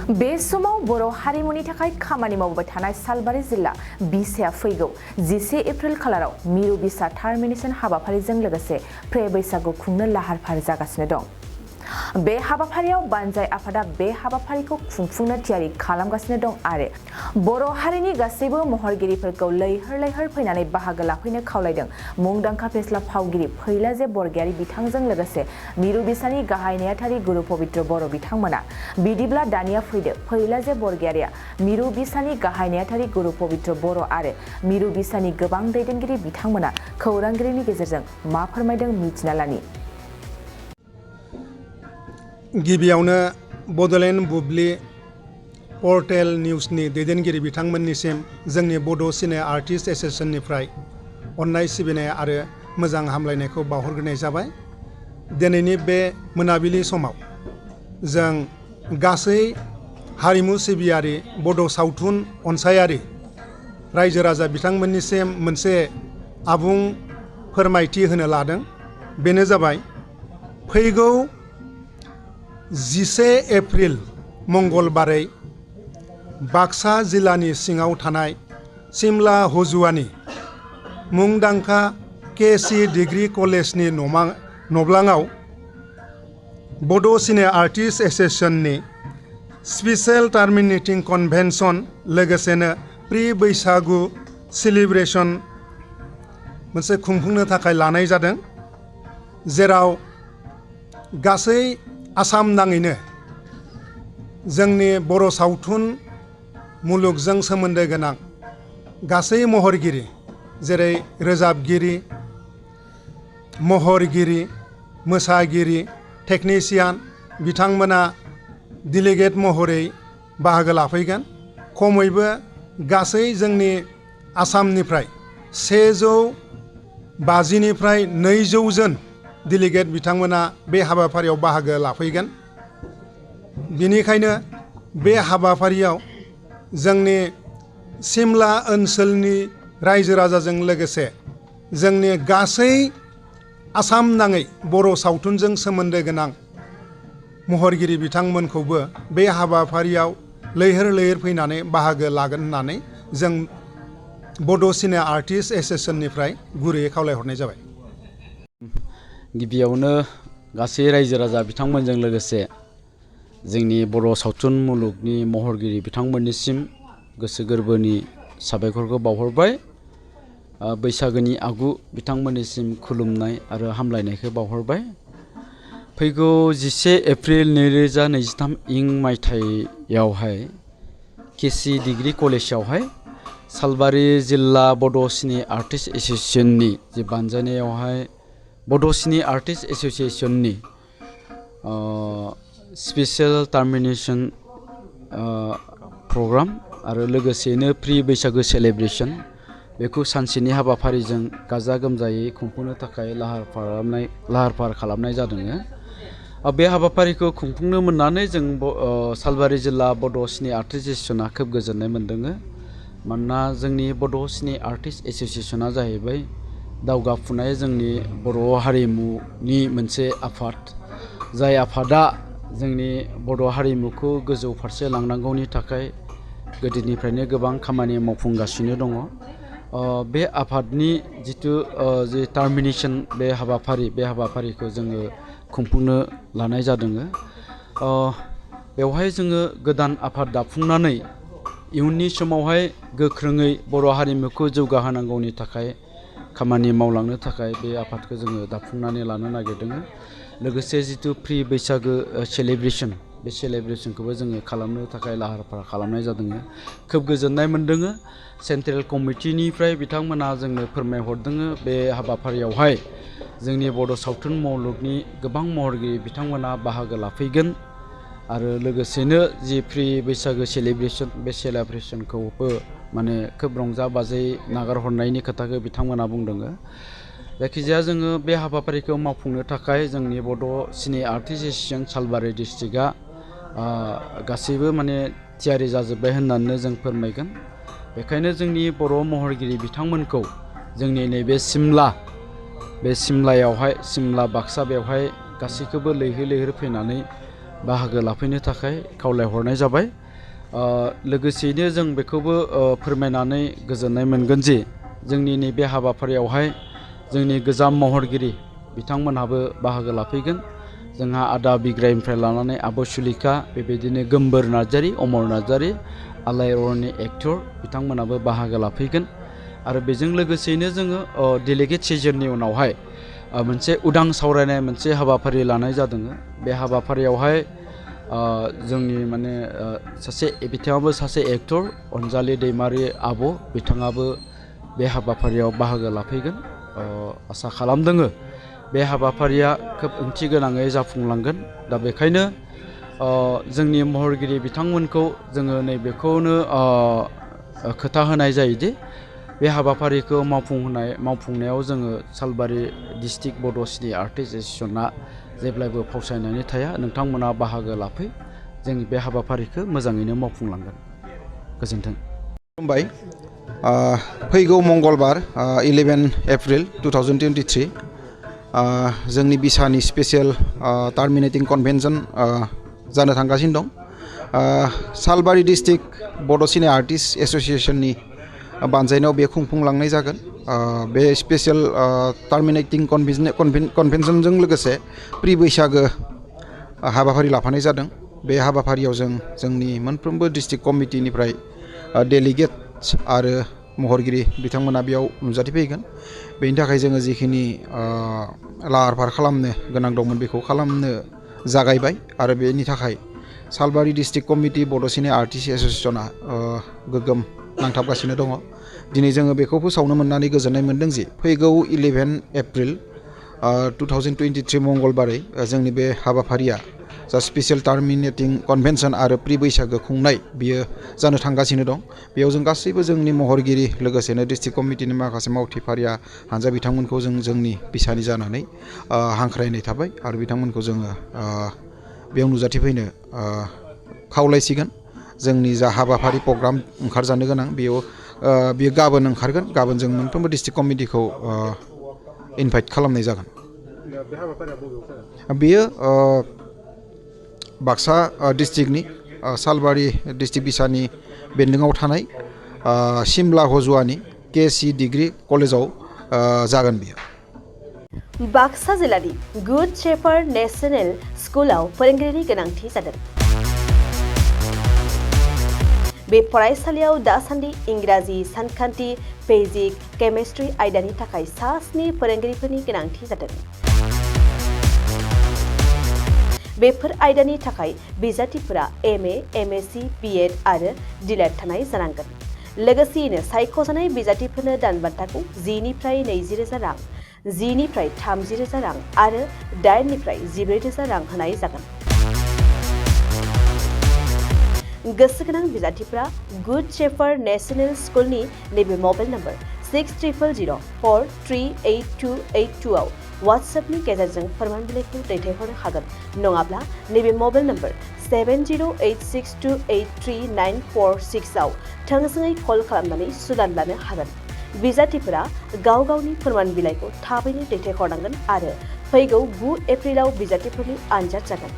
बे समाव बर' हारिमुनि थाखाय खामानि मावबाय थानाय सालबारि जिल्ला बिसाया फैगौ 11 एप्रिल खालाराव मिरु बिसा टार्मिनेशन हाबाफारिजों लोगोसे प्रे बैसागु खुंनो लाहार फाहार जागासिनो दं। बे हाबाफारियाव बानजाय आफादा बे हाबाफारिखौ खुंफुंनो थियारि खालामगासिनो दं आरो बर' हारिनि गासैबो महरगिरिफोरखौ लैहोर लैहोर फैनानै बाहागो लाफैनो खावलायदों। मुंदांखा फेस्ला फावगिरि फैलाजे बरगयारी बिथांजों लोगोसे मिरु बिसानि गाहाय नेहाथारि गुरु पबित्र बर' बिथांमोना। बिदिब्ला दानिया फैदो फैलाजे बरगयारीया मिरु बिसानि गाहाय नेहाथारि गुरु पबित्र बर' आरो मिरु बिसानि गोबां दैदेनगिरि बिथांमोना खौरांगिरिनि गेजेरजों मा फोरमायदों मिथिना लानि। गिबियावनो बड'लेण्ड बुब्लि पर्टेल निउसनि दैदेनगिरि बिथांमोननिसिम जोंनि बड' सिने आर्टिस्ट एस'सिएशननिफ्राय अननाय सिबिनाय आरो मोजां हामलायनायखौ बावहरग्रोनाय जाबाय। दिनैनि बे मोनाबिलि समाव जों गासै हारिमु सिबियारि बड' सावथुन अनसायारि रायजो राजा बिथांमोननिसिम मोनसे आबुं फोरमायथि होनो लादों। बेनो जाबाय फैगौ 11 एप्रिल मंगलबारै बाक्सा जिल्लानि सिङाव थानाय सिमला हजुवानि मुंदांखा केसि डिग्री कलेजनि नब्लाङाव बड' सिने आर्टिस्ट एस'सिएशननि स्पेशल टार्मिनेटिं कन्भेन्सन लोगोसेनो प्रि बैसागु सेलिब्रेशन मोनसे खुंफुंनो थाखाय लानाय जादों, जेराव गासै आसाम नाङैनो जोंनि बर' सावथुन मुलुगजों सोमोन्दो गोनां गासै महरगिरि जेरै रोजाबगिरि, महरगिरि, मोसागिरि, टेकनिशियान बिथांमोना डेलिगेट महरै बाहागो लाफैगोन। खमैबो गासै जोंनि आसामनिफ्राय 150निफ्राय 200 जन डेलिगेट बिथांमोना बे हाबाफारियाव बाहागो लाफैगोन। बेनिखायनो बे हाबाफारियाव जोंनि सिमला ओनसोलनि रायजो राजाजों लोगोसे जोंनि गासै आसाम नाङै बर' सावथुनजों सोमोन्दो गोनां महरगिरि बिथांमोनखौबो बे हाबाफारियाव लैहोर लैहोर फैनानै बाहागो लागोन होननानै जों बड' सिने आर्टिस्ट एस'सिएशननिफ्राय गुरैयै खावलायहरनाय जाबाय। गिबियावनो गासै रायजो राजा बिथांमोनजों लोगोसे जोंनि बर' सावथुन मुलुगनि महरगिरि बिथांमोननिसिम गोसो गोरबोनि साबायखरखौ बावहरबाय। बैसागोनि आगु बिथांमोननिसिम खुलुमनाय आरो हामलायनायखौ बावहरबाय। फैगौ 11 एप्रिल 2023 मायथाइयावहाय केसि डिग्री कलेजावहाय सालबारि जिल्ला बड' सिने आर्टिस्ट एस'सिएशननि जे बानजायनायावहाय बड' सिने आर्टिस्ट एस'सिएशननि स्पेशल टार्मिनेशन प्रग्राम आरो लोगोसेनो प्रि बैसागो सेलिब्रेशन बेखौ सानसेनि हाबाफारिजों गाजा गोमजायै खुंफुंनो थाखाय लाहार फाहार खालामनाय जादों। बे हाबाफारिखौ खुंफुंनो मोननानै जों सालबारि जिल्ला बड' सिने आर्टिस्ट एस'सिएशना खोब गोजोननाय मोनदों। मानोना जोंनि बड' सिने आर्टिस्ट एस'सिएशना जाहैबाय दावगाफुनाय जोंनि बर' हारिमुनि मोनसे आफाद, जाय आफादा जोंनि बर' हारिमुखौ गोजौ फारसे लांनांगौनि थाखाय गोदोनिफ्रायनो गोबां खामानि मावफुंगासिनो दङ। बे आफादनि जिथु जे टार्मिनेशन बे हाबाफारिखौ जोङो खुंफुंनो लानाय जादों। बेवहाय जोङो गोदान आफाद दाफुंनानै इयुननि समावहाय गोख्रोङै बर' हारिमुखौ जौगाहोनांगौनि थाखाय खामानि मावलांनो थाखाय बे आफादखौ जोङो दाफुंनानै लानो नागिरदों। लोगोसे जिथु प्रि बैसागो सेलिब्रेशन बे सेलिब्रेशनखौबो जोङो खालामनो थाखाय लाहार फाहार खालामनाय जादों। खोब गोजोननाय मोनदों। सेन्ट्रेल कमिटिनिफ्राय बिथांमोना जोंनो फोरमायहरदों बे हाबाफारियावहाय जोंनि बड' सावथुन मुलुगनि गोबां महरगिरि बिथांमोना बाहागो लाफैगोन आरो लोगोसेनो जि प्रि बैसागो सेलिब्रेशन बे सेलिब्रेशनखौबो माने खोब रंजा बाजायै नागारहरनायनि खोथाखौ बिथांमोना बुंदों। जायखिजाया जोङो बे हाबाफारिखौ मावफुंनो थाखाय जोंनि बड' सिने आर्टिस्ट एस'सिएशन सालबारि डिस्ट्रिक्टआ गासैबो माने थियारि जाजोब्बाय होननानै जों फोरमायगोन। बेखायनो जोंनि बर' महरगिरि बिथांमोनखौ जोंनि नैबे सिमलायावहाय सिमला बाक्सा बेवहाय गासैखौबो लैहोर लैहोर फैनानै बाहागो लाफैनो थाखाय खावलायहरनाय जाबाय। लोगोसेयैनो जों बेखौबो फोरमायनानै गोजोननाय मोनगोन जे जोंनि नैबे हाबाफारियावहाय जोंनि गोजाम महरगिरि बिथांमोनहाबो बाहागो लाफैगोन। जोंहा आदा बिग्रायनिफ्राय लानानै आब' सुलिखा, बेबायदिनो गोमबोर नार्जारि, अमर नार्जारि, आलायारननि एक्टर बिथांमोनाबो बाहागो लाफैगोन। आरो बेजों लोगोसेयैनो जोङो डेलिगेट सिजननि उनावहाय मोनसे उदां सावरायनाय मोनसे हाबाफारि लानाय जादों। बे हाबाफारियावहाय जोंनि माने बिथाङाबो सासे एक्टर, अनजालि दैमारि आब', बिथाङाबो बे हाबाफारियाव बाहागो लाफैगोन। आसा खालामदों बे हाबाफारिया खोब ओंथि गोनाङै जाफुंलांगोन। दा बेखायनो जोंनि महरगिरि बिथांमोनखौ जोङो नैबेखौनो खोथा होनाय जायोदि बे हाबाफारिखौ मावफुंनायाव जोङो सालबारि डिस्ट्रिक्ट बड' सिनि आर्टिस्ट एस'सियेसना जेब्लायबो फावसायनानै थाया। नोंथांमोना बाहागो लाफै, जों बे हाबाफारिखौ मोजाङैनो मावफुंलांगोन। गोजोन्थों। खुलुमबाय। फैगौ मंगलबार 11 एप्रिल 2023 जोंनि बिसानि स्पेसियेल टार्मिनेटिं कनभेनसन जानो थांगासिनो दं। सालबारि डिस्ट्रिक्ट बड' सिने आर्टिस्ट एस'सियेसननि बानजायनायाव बे खुंफुंलांनाय जागोन। बे स्पेसियेल टार्मिनेटिं कनभेनसनजों लोगोसे प्रि बैसागो हाबाफारि लाफानाय जादों। बे हाबाफारियाव जोंनि मोनफ्रोमबो डिस्ट्रिक्ट कमिटिनिफ्राय डेलिगेट्स आरो महरगिरि बिथांमोना बेयाव नुजाथिफैगोन। बेनि थाखाय जोङो जिखिनि लाहार फाहार खालामनो गोनां दंमोन बेखौ खालामनो जागायबाय। आरो बेनि थाखाय सालबारि डिस्ट्रिक्ट कमिटि बड' सिने आर्टिस्ट एस'सियेसना गोग्गोम नांथाबगासिनो दङ। दिनै जोङो बेखौ फोसावनो मोननानै गोजोननाय मोनदों जे फैगौ 11 एप्रिल 2023 मंगलबारै जोंनि बे हाबाफारिया जा स्पेसियेल टार्मिनेटिं कनभेनसन आरो प्रि बैसागो खुंनाय बियो जानो थांगासिनो दं। बेयाव जों गासैबो जोंनि महरगिरि लोगोसेनो डिस्ट्रिक्ट कमिटिनि माखासे मावथिफारिया हानजा बिथांमोनखौ जोंनि बिसानि जानानै हांख्रायनाय थाबाय आरो बिथांमोनखौ जोङो बेयाव नुजाथिफैनो खावलायसिगोन। जोंनि जा हाबाफारि प्रग्राम ओंखारजानो गोनां बेयो गाबोन ओंखारगोन। गाबोन जों मोनफ्रोमबो डिस्ट्रिक्ट कमिटिखौ इनभाइट खालामनाय जागोन। बेयो बाक्सा डिस्ट्रिक्टनि सालबारि डिस्ट्रिक्ट बिसानि बेन्दोङाव थानाय सिमला हजुवानि केसि डिग्री कलेजाव जागोन बियो। बाक्सा जिल्लानि गुड शेफार्ड नेशनेल स्कुलाव फोरोंगिरिनि गोनांथि जादों। बे फरायसालियाव दासान्दि इंराजि, सानखान्थि, फिजिक, केमिस्ट्रि आयदानि थाखाय 7 फोरोंगिरिफोरनि गोनांथि जादों। बेफोर आयदानि थाखाय बिजाथिफोरा MA, MSc, BEd आरो DLED थानाय जानांगोन। लोगोसेयैनो सायख'जानाय बिजाथिफोरनो दानबान्थाखौ 10 निफ्राय 20,000 रां, 10 निफ्राय 30,000 रां आरो 8 निफ्राय 14,000 रां होनाय जागोन। गोसो गोनां बिजाथिफोरा गुड शेफार्ड नेशनेल स्कुलनि नैबे मबाइल नम्बर 6000043828 आव वाट्सएपनि गेजेरजों फोरमान बिलाइखौ दैथायहरनो हागोन। नङाब्ला नैबे मबाइल नम्बर 7086283946 आव थोंजोङै कल खालामनानै सुलाद लानो हागोन। बिजाथिफोरा गाव गावनि फोरमान बिलाइखौ थाबैनो दैथायहरनांगोन आरो फैगौ 9 एप्रिलाव बिजाथिफोरनि आनजाद जागोन।